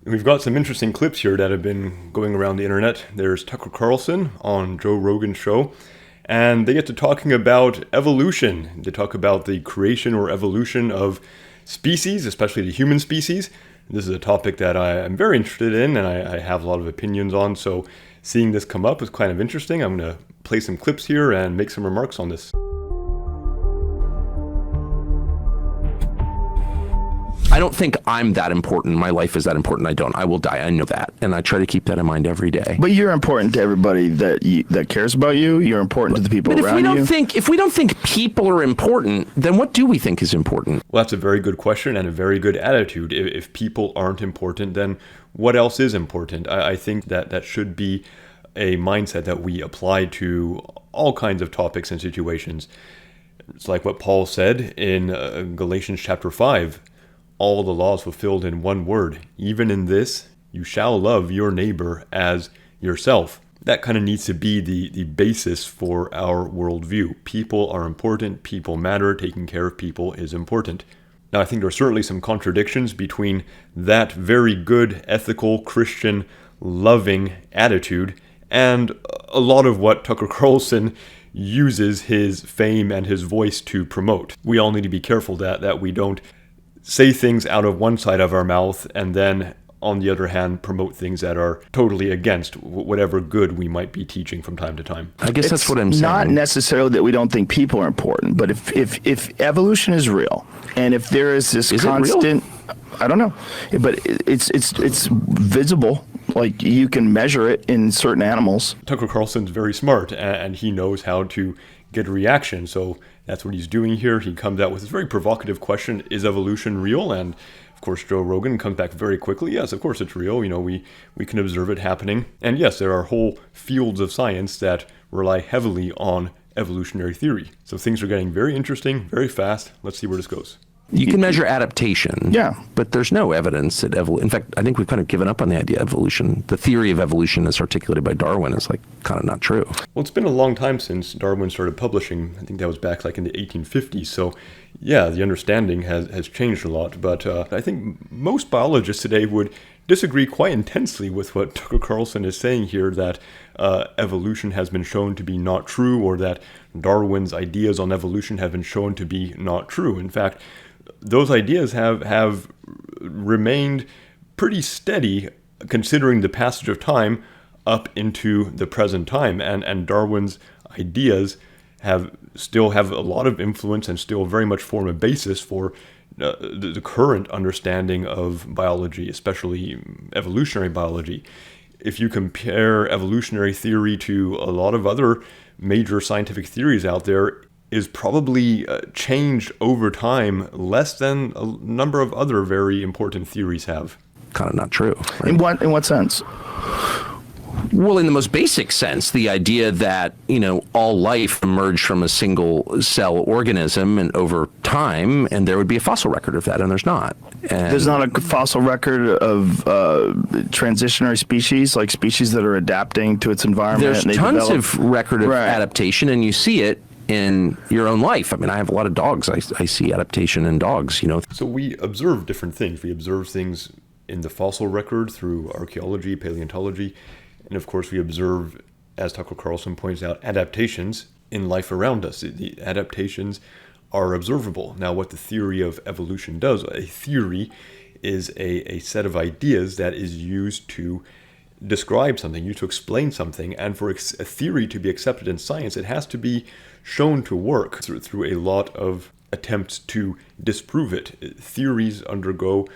We've got some interesting clips here that have been going around the internet. There's Tucker Carlson on Joe Rogan's show, and they get to talking about evolution. They talk about the creation or evolution of species, especially the human species. This is a topic that I am very interested in and I have a lot of opinions on, so seeing this come up is kind of interesting. I'm going to play some clips here and make some remarks on this. I don't think I'm that important. My life is that important. I don't. I will die. I know that. And I try to keep that in mind every day. But you're important to everybody that cares about you. You're important to the people around you. If we don't think people are important, then what do we think is important? Well, that's a very good question and a very good attitude. If people aren't important, then what else is important? I think that should be a mindset that we apply to all kinds of topics and situations. It's like what Paul said in Galatians chapter 5. All the laws fulfilled in one word. Even in this, you shall love your neighbor as yourself. That kind of needs to be the basis for our worldview. People are important. People matter. Taking care of people is important. Now, I think there are certainly some contradictions between that very good, ethical, Christian, loving attitude and a lot of what Tucker Carlson uses his fame and his voice to promote. We all need to be careful that we don't say things out of one side of our mouth and then, on the other hand, promote things that are totally against whatever good we might be teaching from time to time. I guess that's what I'm saying. Not necessarily that we don't think people are important, but if evolution is real, and if there is this constant, I don't know, but it's visible. Like, you can measure it in certain animals. Tucker Carlson's very smart, and he knows how to get a reaction. So that's what he's doing here. He comes out with this very provocative question: is evolution real? And of course, Joe Rogan comes back very quickly. Yes, of course it's real. We can observe it happening. And yes, there are whole fields of science that rely heavily on evolutionary theory. So things are getting very interesting, very fast. Let's see where this goes. You can measure adaptation, yeah, but there's no evidence that in fact, I think we've kind of given up on the idea of evolution. The theory of evolution as articulated by Darwin is kind of not true. Well, it's been a long time since Darwin started publishing. I think that was back in the 1850s. So yeah, the understanding has changed a lot. But I think most biologists today would disagree quite intensely with what Tucker Carlson is saying here, that evolution has been shown to be not true, or that Darwin's ideas on evolution have been shown to be not true. In fact, those ideas have remained pretty steady considering the passage of time up into the present time. And Darwin's ideas still have a lot of influence and still very much form a basis for the current understanding of biology, especially evolutionary biology. If you compare evolutionary theory to a lot of other major scientific theories out there, is probably changed over time less than a number of other very important theories have. Kind of not true. Right? In what sense? Well, in the most basic sense, the idea that, all life emerged from a single cell organism and over time, and there would be a fossil record of that, and there's not. And there's not a fossil record of transitionary species, like species that are adapting to its environment. There's tons of record of adaptation, and you see it in your own life. I mean, I have a lot of dogs. I see adaptation in dogs, So we observe different things. We observe things in the fossil record through archaeology, paleontology, and of course we observe, as Tucker Carlson points out, adaptations in life around us. The adaptations are observable. Now, what the theory of evolution does, a theory is a set of ideas that is used to describe something, used to explain something, and for a theory to be accepted in science, it has to be shown to work through a lot of attempts to disprove it. Theories undergo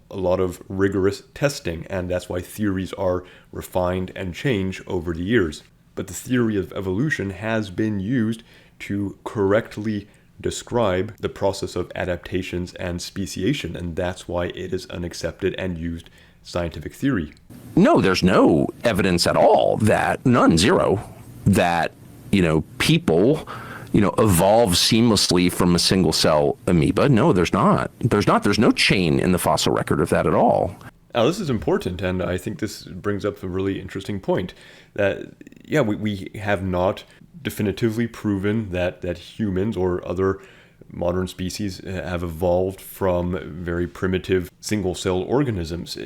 a lot of rigorous testing, and that's why theories are refined and change over the years. But the theory of evolution has been used to correctly describe the process of adaptations and speciation, and that's why it is an accepted and used scientific theory. No, there's no evidence at all zero, that, people, evolve seamlessly from a single cell amoeba. No, there's not. There's no chain in the fossil record of that at all. Now, this is important, and I think this brings up a really interesting point that, we have not definitively proven that humans or other modern species have evolved from very primitive single-celled organisms.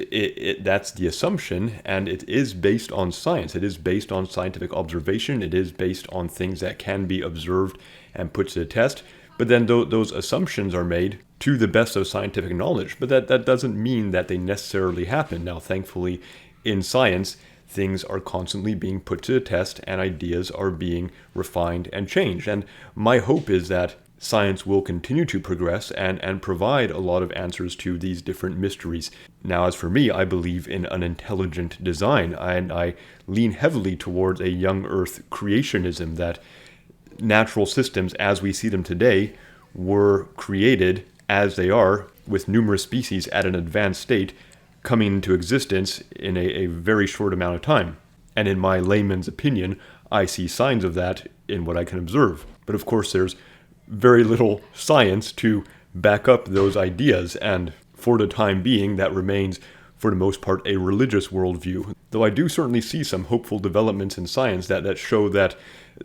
That's the assumption, and it is based on science. It is based on scientific observation. It is based on things that can be observed and put to the test. But then those assumptions are made to the best of scientific knowledge. But that doesn't mean that they necessarily happen. Now, thankfully, in science, things are constantly being put to the test and ideas are being refined and changed. And my hope is that science will continue to progress and provide a lot of answers to these different mysteries. Now, as for me, I believe in an intelligent design, and I lean heavily towards a young Earth creationism, that natural systems as we see them today were created as they are, with numerous species at an advanced state coming into existence in a very short amount of time. And in my layman's opinion, I see signs of that in what I can observe. But of course, there's very little science to back up those ideas, and for the time being, that remains, for the most part, a religious worldview. Though I do certainly see some hopeful developments in science that show that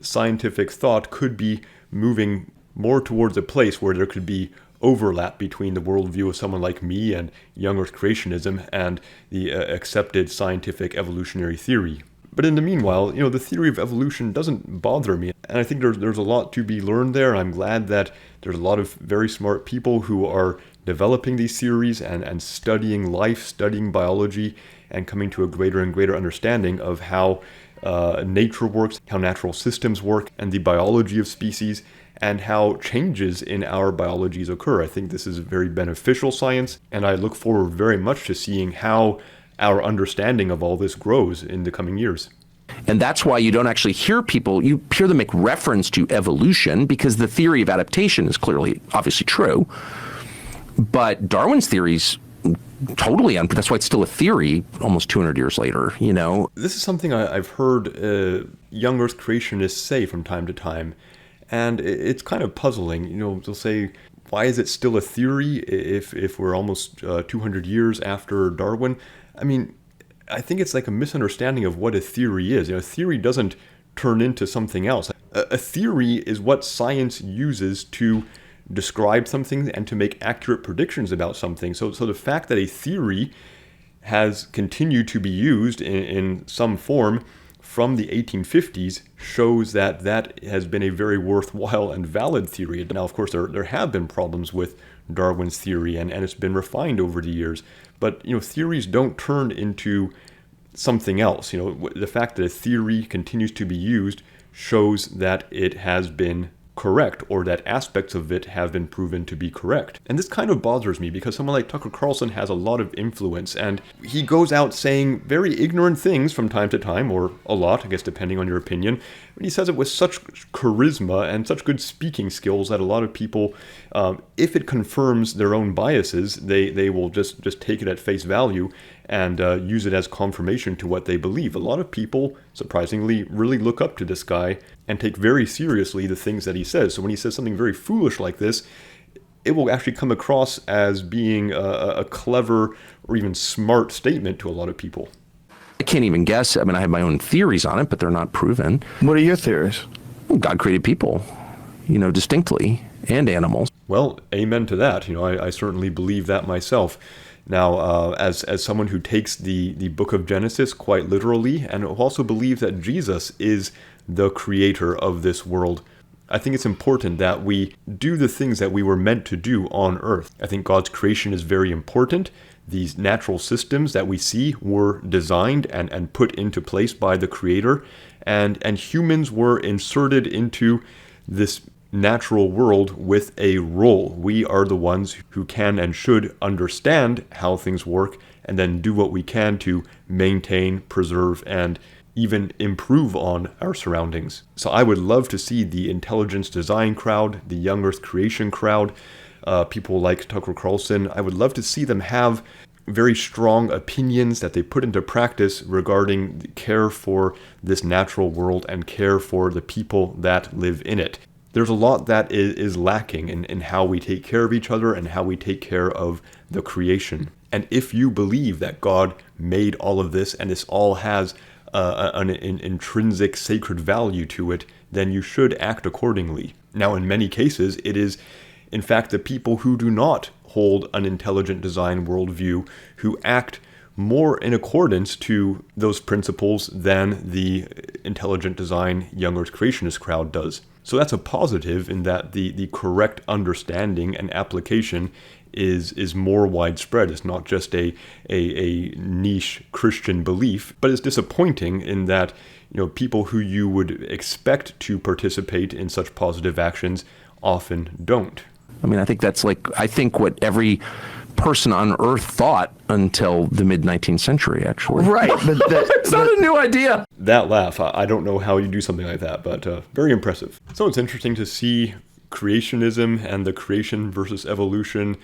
scientific thought could be moving more towards a place where there could be overlap between the worldview of someone like me and young Earth creationism and the accepted scientific evolutionary theory. But in the meanwhile, the theory of evolution doesn't bother me. And I think there's a lot to be learned there. I'm glad that there's a lot of very smart people who are developing these theories and studying life, studying biology, and coming to a greater and greater understanding of how nature works, how natural systems work, and the biology of species, and how changes in our biologies occur. I think this is very beneficial science, and I look forward very much to seeing how our understanding of all this grows in the coming years. And that's why you don't actually hear people, you hear them make reference to evolution, because the theory of adaptation is clearly, obviously true. But Darwin's theory's totally, that's why it's still a theory almost 200 years later, This is something I've heard young Earth creationists say from time to time, and it's kind of puzzling. They'll say, why is it still a theory if we're almost 200 years after Darwin? I mean, I think it's like a misunderstanding of what a theory is. A theory doesn't turn into something else. A theory is what science uses to describe something and to make accurate predictions about something. So the fact that a theory has continued to be used in some form from the 1850s shows that has been a very worthwhile and valid theory. Now, of course, there have been problems with Darwin's theory, and it's been refined over the years. But, theories don't turn into something else. The fact that a theory continues to be used shows that it has been correct, or that aspects of it have been proven to be correct. And this kind of bothers me, because someone like Tucker Carlson has a lot of influence, and he goes out saying very ignorant things from time to time, or a lot, I guess, depending on your opinion. But he says it with such charisma and such good speaking skills that a lot of people, if it confirms their own biases, they will just take it at face value and use it as confirmation to what they believe. A lot of people, surprisingly, really look up to this guy and take very seriously the things that he says. So when he says something very foolish like this, it will actually come across as being a clever or even smart statement to a lot of people. I can't even guess. I mean, I have my own theories on it, but they're not proven. What are your theories? God created people, distinctly, and animals. Well, amen to that. I certainly believe that myself. Now, as someone who takes the book of Genesis quite literally, and also believes that Jesus is the creator of this world, I think it's important that we do the things that we were meant to do on Earth. I think God's creation is very important. These natural systems that we see were designed and put into place by the Creator, and humans were inserted into this natural world with a role. We are the ones who can and should understand how things work, and then do what we can to maintain, preserve, and even improve on our surroundings. So I would love to see the intelligence design crowd, the young Earth creation crowd, people like Tucker Carlson, I would love to see them have very strong opinions that they put into practice regarding the care for this natural world and care for the people that live in it. There's a lot that is lacking in how we take care of each other and how we take care of the creation. And if you believe that God made all of this and this all has an intrinsic sacred value to it, then you should act accordingly. Now, in many cases, it is in fact, the people who do not hold an intelligent design worldview, who act more in accordance to those principles than the intelligent design young earth creationist crowd does. So that's a positive in that the correct understanding and application is more widespread. It's not just a niche Christian belief, but it's disappointing in that people who you would expect to participate in such positive actions often don't. I mean, I think that's what every person on Earth thought until the mid-19th century, actually. Right. But it's not a new idea. That laugh, I don't know how you do something like that, but very impressive. So it's interesting to see creationism and the creation versus evolution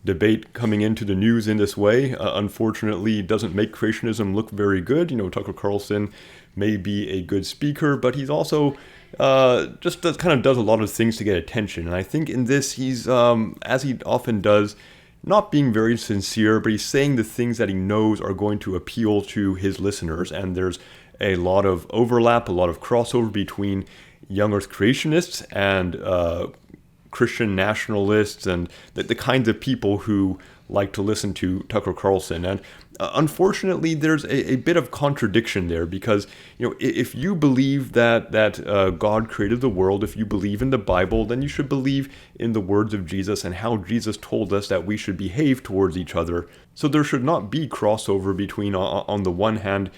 debate coming into the news in this way. Unfortunately, it doesn't make creationism look very good. Tucker Carlson may be a good speaker, but he's also does a lot of things to get attention. And I think in this, he's, as he often does, not being very sincere, but he's saying the things that he knows are going to appeal to his listeners. And there's a lot of overlap, a lot of crossover between young earth creationists and Christian nationalists and the kinds of people who like to listen to Tucker Carlson. And unfortunately, there's a bit of contradiction there because, if you believe that God created the world, if you believe in the Bible, then you should believe in the words of Jesus and how Jesus told us that we should behave towards each other. So there should not be crossover between, on the one hand,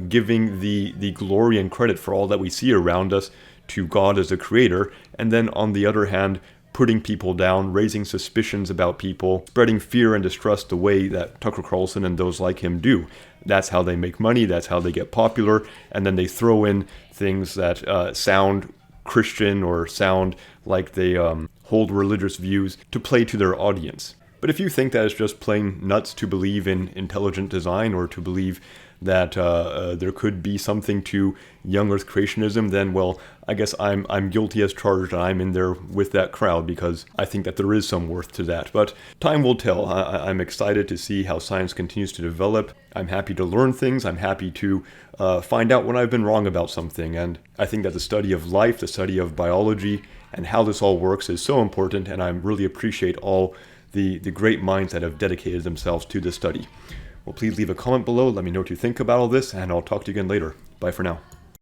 giving the glory and credit for all that we see around us to God as the creator, and then on the other hand, putting people down, raising suspicions about people, spreading fear and distrust the way that Tucker Carlson and those like him do. That's how they make money, that's how they get popular, and then they throw in things that sound Christian or sound like they hold religious views to play to their audience. But if you think that it's just plain nuts to believe in intelligent design or to believe that there could be something to young earth creationism, then, well, I guess I'm guilty as charged and I'm in there with that crowd because I think that there is some worth to that. But time will tell. I'm excited to see how science continues to develop. I'm happy to learn things. I'm happy to find out when I've been wrong about something. And I think that the study of life, the study of biology, and how this all works is so important, and I really appreciate all the great minds that have dedicated themselves to this study. Well, please leave a comment below. Let me know what you think about all this, and I'll talk to you again later. Bye for now.